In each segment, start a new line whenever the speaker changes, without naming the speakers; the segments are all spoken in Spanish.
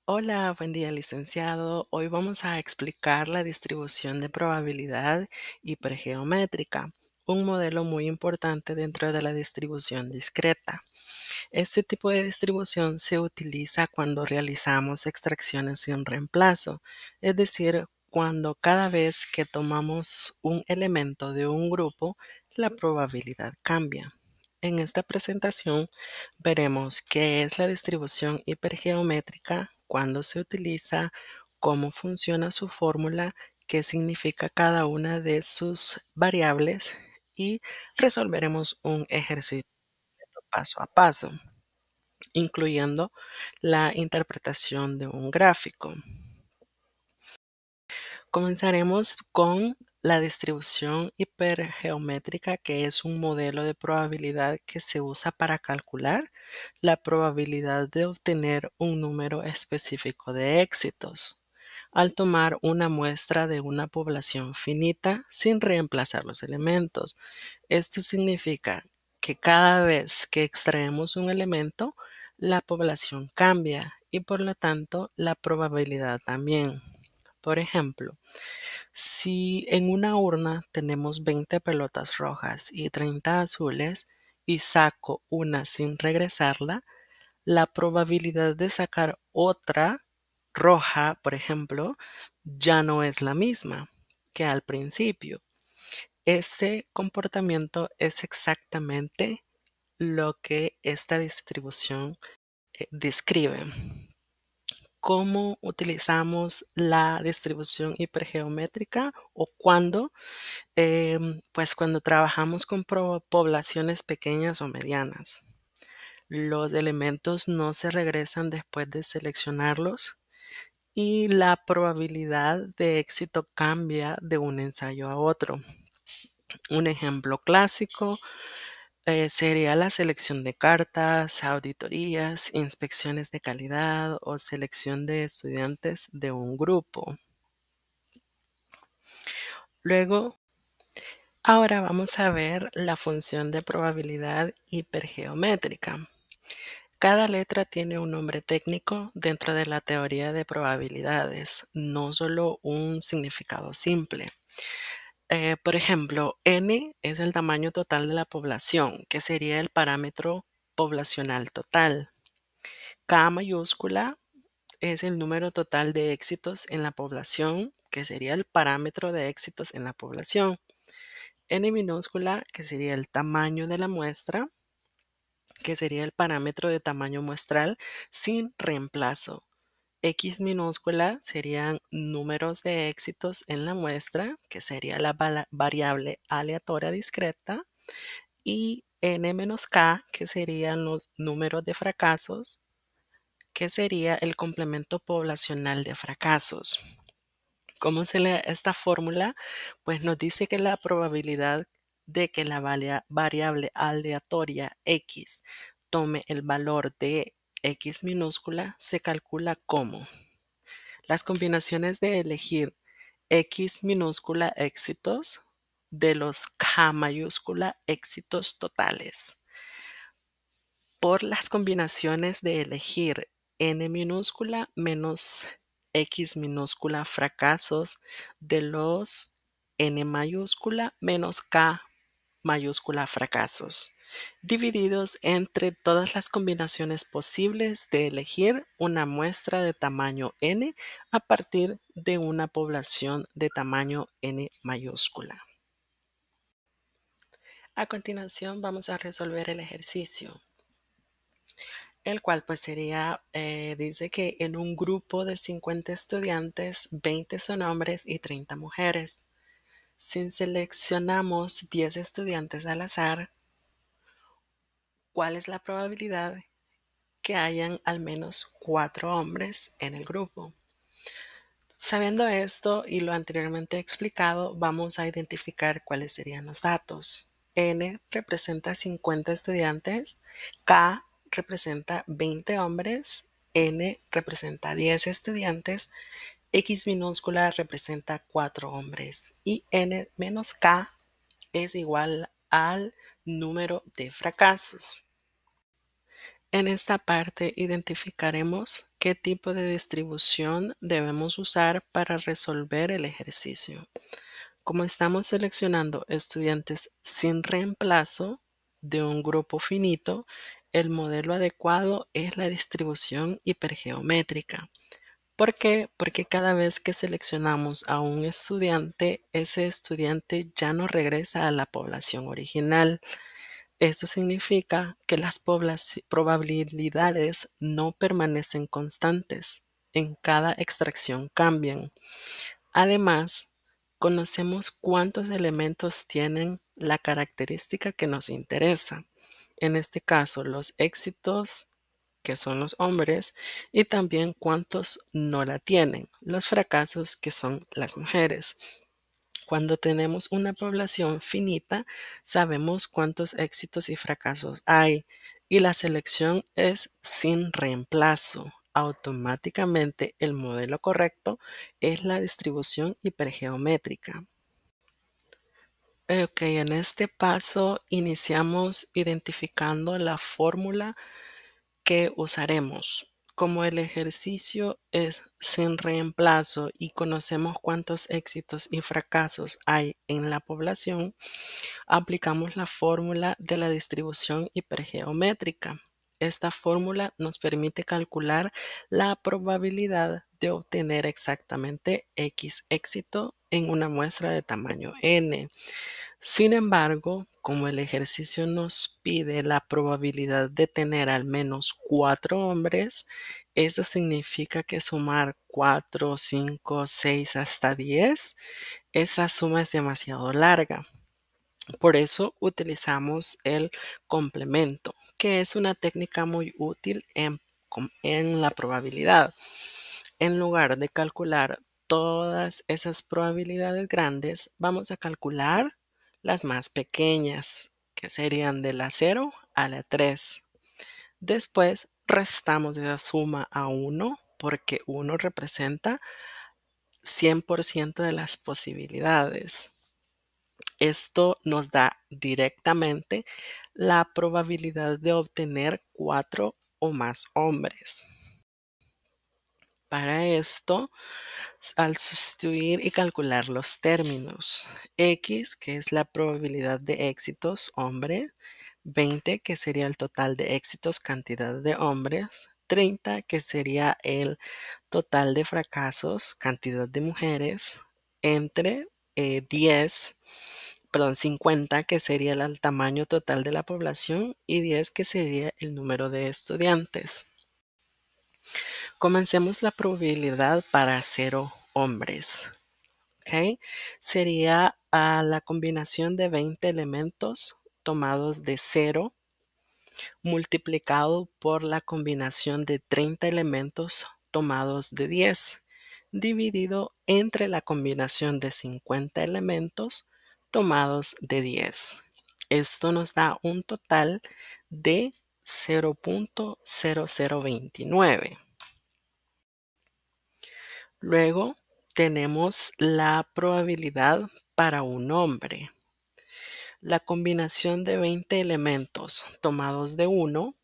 Hola, buen día, licenciado. Hoy vamos a explicar la distribución de probabilidad hipergeométrica, un modelo muy importante dentro de la distribución discreta. Este tipo de distribución se utiliza cuando realizamos extracciones sin reemplazo, es decir, cuando cada vez que tomamos un elemento de un grupo, la probabilidad cambia. En esta presentación veremos qué es la distribución hipergeométrica, cuándo se utiliza, cómo funciona su fórmula, qué significa cada una de sus variables y resolveremos un ejercicio paso a paso, incluyendo la interpretación de un gráfico. Comenzaremos con la distribución hipergeométrica, que es un modelo de probabilidad que se usa para calcular la probabilidad de obtener un número específico de éxitos al tomar una muestra de una población finita sin reemplazar los elementos. Esto significa que cada vez que extraemos un elemento, la población cambia y por lo tanto la probabilidad también. Por ejemplo, si en una urna tenemos 20 pelotas rojas y 30 azules y saco una sin regresarla, la probabilidad de sacar otra roja, por ejemplo, ya no es la misma que al principio. Este comportamiento es exactamente lo que esta distribución describe. ¿Cómo utilizamos la distribución hipergeométrica o cuándo? Pues cuando trabajamos con poblaciones pequeñas o medianas. Los elementos no se regresan después de seleccionarlos y la probabilidad de éxito cambia de un ensayo a otro. Un ejemplo clásico sería la selección de cartas, auditorías, inspecciones de calidad o selección de estudiantes de un grupo. Luego, ahora vamos a ver la función de probabilidad hipergeométrica. Cada letra tiene un nombre técnico dentro de la teoría de probabilidades, no solo un significado simple. Por ejemplo, n es el tamaño total de la población, que sería el parámetro poblacional total. K mayúscula es el número total de éxitos en la población, que sería el parámetro de éxitos en la población. N minúscula, que sería el tamaño de la muestra, que sería el parámetro de tamaño muestral sin reemplazo. X minúscula serían números de éxitos en la muestra, que sería la variable aleatoria discreta, y n menos k, que serían los números de fracasos, que sería el complemento poblacional de fracasos. ¿Cómo se lee esta fórmula? Pues nos dice que la probabilidad de que la variable aleatoria x tome el valor de x minúscula se calcula como las combinaciones de elegir x minúscula éxitos de los k mayúscula éxitos totales por las combinaciones de elegir n minúscula menos x minúscula fracasos de los n mayúscula menos k mayúscula fracasos, divididos entre todas las combinaciones posibles de elegir una muestra de tamaño n a partir de una población de tamaño n mayúscula. A continuación vamos a resolver el ejercicio, el cual pues sería, dice que en un grupo de 50 estudiantes, 20 son hombres y 30 mujeres. Si seleccionamos 10 estudiantes al azar, ¿cuál es la probabilidad que hayan al menos 4 hombres en el grupo? Sabiendo esto y lo anteriormente explicado, vamos a identificar cuáles serían los datos. N representa 50 estudiantes, K representa 20 hombres, N representa 10 estudiantes, X minúscula representa 4 hombres y N menos K es igual al número de fracasos. En esta parte identificaremos ¿Qué tipo de distribución debemos usar para resolver el ejercicio? Como estamos seleccionando estudiantes sin reemplazo de un grupo finito, el modelo adecuado es la distribución hipergeométrica. ¿Por qué? Porque cada vez que seleccionamos a un estudiante, ese estudiante ya no regresa a la población original. Esto significa que las probabilidades no permanecen constantes. En cada extracción cambian. Además, conocemos cuántos elementos tienen la característica que nos interesa. En este caso, los éxitos, que son los hombres, y también cuántos no la tienen, los fracasos, que son las mujeres. Cuando tenemos una población finita, sabemos cuántos éxitos y fracasos hay, y la selección es sin reemplazo. Automáticamente el modelo correcto es la distribución hipergeométrica. Ok, en este paso iniciamos identificando la fórmula que usaremos. Como el ejercicio es sin reemplazo y conocemos cuántos éxitos y fracasos hay en la población, aplicamos la fórmula de la distribución hipergeométrica. Esta fórmula nos permite calcular la probabilidad de obtener exactamente X éxito en una muestra de tamaño n. Sin embargo, como el ejercicio nos pide la probabilidad de tener al menos 4 hombres, eso significa que sumar 4, 5, 6 hasta 10, esa suma es demasiado larga. Por eso utilizamos el complemento, que es una técnica muy útil en la probabilidad. En lugar de calcular todas esas probabilidades grandes, vamos a calcular las más pequeñas, que serían de la 0 a la 3. Después restamos esa suma a 1 porque 1 representa 100% de las posibilidades. Esto nos da directamente la probabilidad de obtener 4 o más hombres. Para esto, al sustituir y calcular los términos, X, que es la probabilidad de éxitos, hombre, 20, que sería el total de éxitos, cantidad de hombres, 30, que sería el total de fracasos, cantidad de mujeres, entre 10, perdón, 50, que sería el tamaño total de la población, y 10, que sería el número de estudiantes. Comencemos la probabilidad para 0 hombres. ¿Ok? Sería la combinación de 20 elementos tomados de 0 multiplicado por la combinación de 30 elementos tomados de 10 dividido entre la combinación de 50 elementos tomados de 10. Esto nos da un total de 0.0029. Luego tenemos la probabilidad para un hombre. La combinación de 20 elementos tomados de 1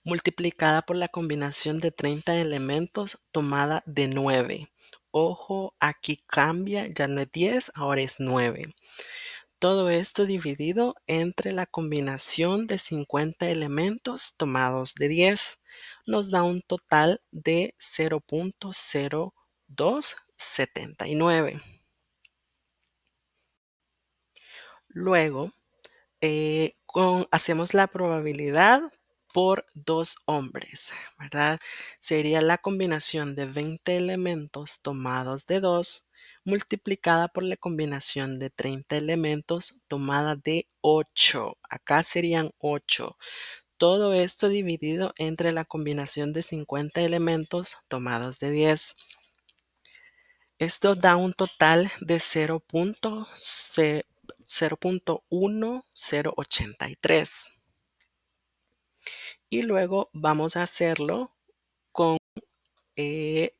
multiplicada por la combinación de 30 elementos tomada de 9. Ojo, aquí cambia, ya no es 10, ahora es 9. Todo esto dividido entre la combinación de 50 elementos tomados de 10 nos da un total de 0.0279. Luego, hacemos la probabilidad por 2 hombres, ¿verdad? Sería la combinación de 20 elementos tomados de 2 multiplicada por la combinación de 30 elementos tomada de 8. Acá serían 8. Todo esto dividido entre la combinación de 50 elementos tomados de 10. Esto da un total de 0.1083. Y luego vamos a hacerlo con 3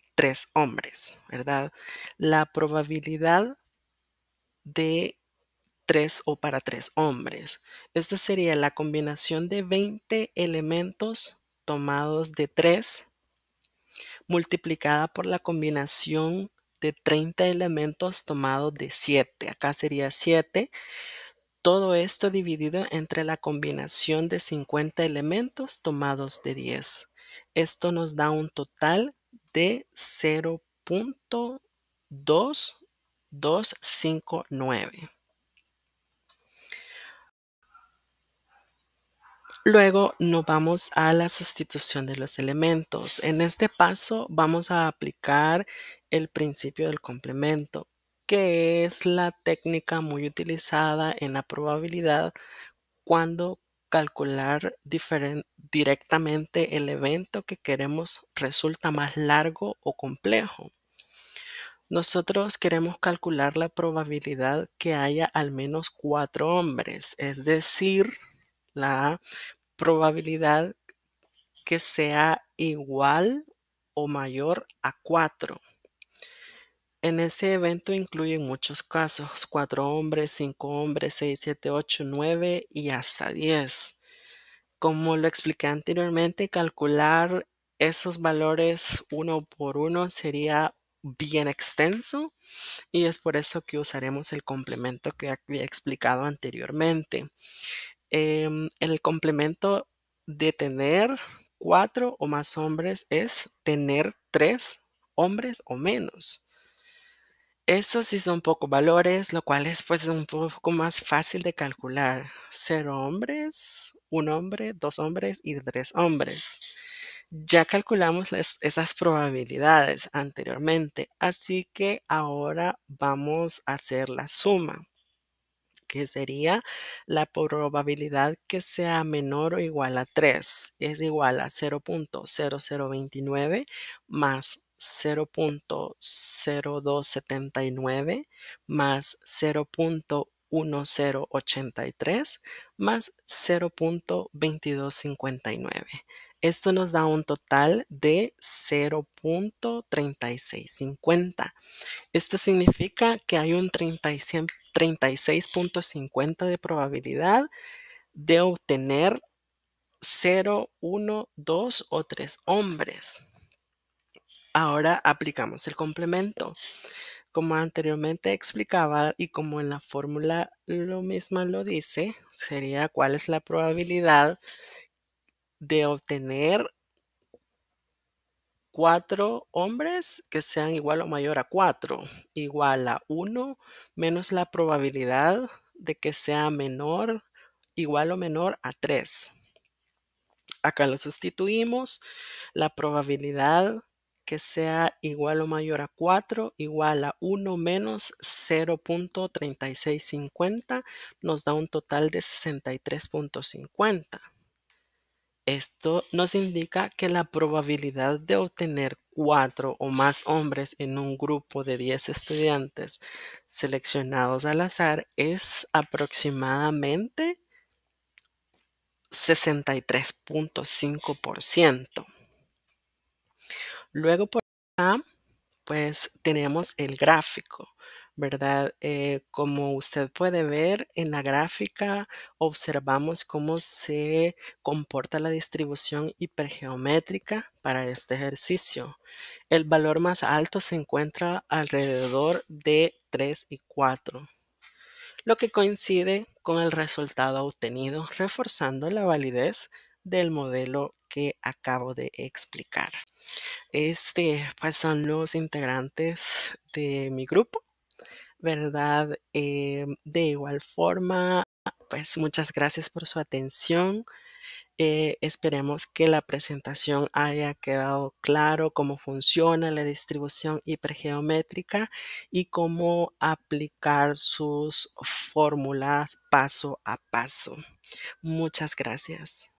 hombres, ¿verdad? La probabilidad de 3 o para 3 hombres. Esto sería la combinación de 20 elementos tomados de 3 multiplicada por la combinación de 30 elementos tomados de 7. Acá sería 7. Todo esto dividido entre la combinación de 50 elementos tomados de 10. Esto nos da un total de 0.2259. Luego nos vamos a la sustitución de los elementos. En este paso vamos a aplicar el principio del complemento, que es la técnica muy utilizada en la probabilidad cuando calcular directamente el evento que queremos resulta más largo o complejo. Nosotros queremos calcular la probabilidad que haya al menos 4 hombres, es decir, la probabilidad que sea igual o mayor a 4. En este evento incluyen muchos casos: 4 hombres, 5 hombres, 6, 7, 8, 9 y hasta 10. Como lo expliqué anteriormente, calcular esos valores uno por uno sería bien extenso y es por eso que usaremos el complemento que había explicado anteriormente. El complemento de tener 4 o más hombres es tener 3 hombres o menos. Esos sí son pocos valores, lo cual es pues un poco más fácil de calcular. 0 hombres, 1 hombre, 2 hombres y 3 hombres. Ya calculamos esas probabilidades anteriormente, así que ahora vamos a hacer la suma, que sería la probabilidad que sea menor o igual a 3. Es igual a 0.0029 más 0.0279 más 0.1083 más 0.2259. Esto nos da un total de 0.3650. Esto significa que hay un 36.50 de probabilidad de obtener 0, 1, 2 o 3 hombres. Ahora aplicamos el complemento. Como anteriormente explicaba y como en la fórmula lo mismo lo dice, sería cuál es la probabilidad de obtener 4 hombres que sean igual o mayor a 4, igual a 1 menos la probabilidad de que sea menor, igual o menor a 3. Acá lo sustituimos. La probabilidad que sea igual o mayor a 4, igual a 1 menos 0.3650, nos da un total de 63.50. Esto nos indica que la probabilidad de obtener 4 o más hombres en un grupo de 10 estudiantes seleccionados al azar es aproximadamente 63.5%. Luego por acá, pues tenemos el gráfico, ¿verdad? Como usted puede ver en la gráfica, observamos cómo se comporta la distribución hipergeométrica para este ejercicio. El valor más alto se encuentra alrededor de 3 y 4, lo que coincide con el resultado obtenido, reforzando la validez del modelo que acabo de explicar. Pues son los integrantes de mi grupo, ¿verdad? De igual forma, pues muchas gracias por su atención. Esperemos que la presentación haya quedado claro cómo funciona la distribución hipergeométrica y cómo aplicar sus fórmulas paso a paso. Muchas gracias.